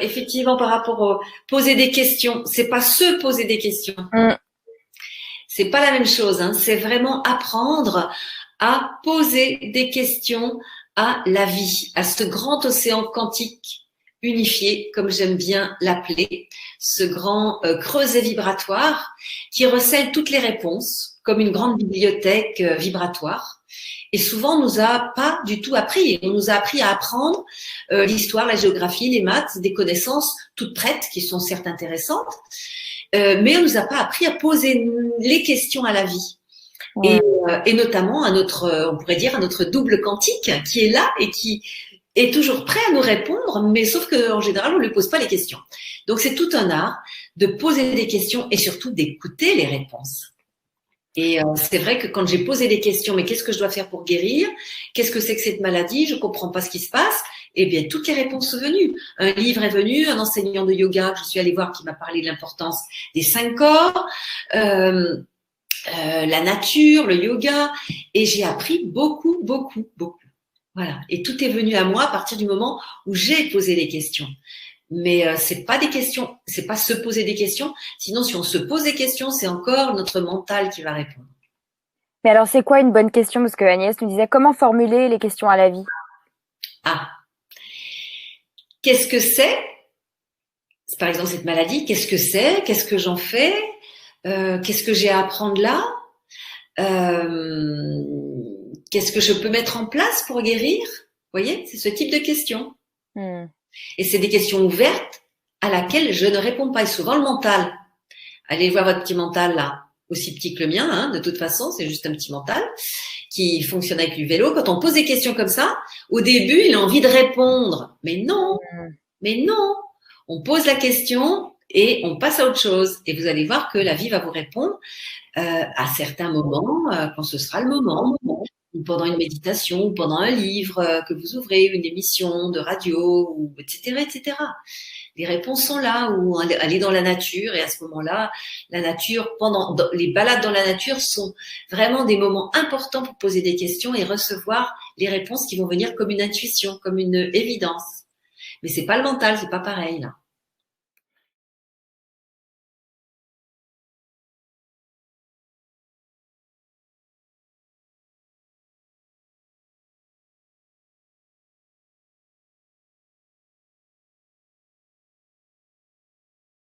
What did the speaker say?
Effectivement, par rapport au poser des questions, c'est pas se poser des questions. Mm. C'est pas la même chose, hein. C'est vraiment apprendre à poser des questions à la vie, à ce grand océan quantique unifié, comme j'aime bien l'appeler, ce grand creuset vibratoire qui recèle toutes les réponses, comme une grande bibliothèque vibratoire. Et souvent, on nous a pas du tout appris. On nous a appris à apprendre l'histoire, la géographie, les maths, des connaissances toutes prêtes, qui sont certes intéressantes, mais on nous a pas appris à poser les questions à la vie. Ouais. Et notamment à notre, on pourrait dire, à notre double quantique qui est là et qui est toujours prêt à nous répondre, mais sauf qu'en général, on ne lui pose pas les questions. Donc, c'est tout un art de poser des questions et surtout d'écouter les réponses. Et c'est vrai que quand j'ai posé des questions, mais qu'est-ce que je dois faire pour guérir? Qu'est-ce que c'est que cette maladie? Je comprends pas ce qui se passe. Eh bien, toutes les réponses sont venues. Un livre est venu, un enseignant de yoga que je suis allée voir qui m'a parlé de l'importance des 5 corps, la nature, le yoga, et j'ai appris beaucoup, beaucoup, beaucoup. Voilà. Et tout est venu à moi à partir du moment où j'ai posé des questions. Mais c'est pas des questions, c'est pas se poser des questions. Sinon, si on se pose des questions, c'est encore notre mental qui va répondre. Mais alors, c'est quoi une bonne question? Parce que Agnès nous disait comment formuler les questions à la vie. Ah, qu'est-ce que c'est? Par exemple, cette maladie, qu'est-ce que c'est? Qu'est-ce que j'en fais? Qu'est-ce que j'ai à apprendre là? Euh, Qu'est-ce que je peux mettre en place pour guérir? Vous voyez, c'est ce type de questions. Hmm. Et c'est des questions ouvertes à laquelle je ne réponds pas. Et souvent, le mental. Allez voir votre petit mental là, aussi petit que le mien, hein, de toute façon, c'est juste un petit mental qui fonctionne avec du vélo. Quand on pose des questions comme ça, au début, il a envie de répondre. Mais non, mais non. On pose la question et on passe à autre chose. Et vous allez voir que la vie va vous répondre à certains moments, quand ce sera le moment, ou pendant une méditation, ou pendant un livre que vous ouvrez, une émission de radio, ou etc., etc. Les réponses sont là, ou aller dans la nature, et à ce moment-là, la nature, les balades dans la nature sont vraiment des moments importants pour poser des questions et recevoir les réponses qui vont venir comme une intuition, comme une évidence. Mais c'est pas le mental, c'est pas pareil là.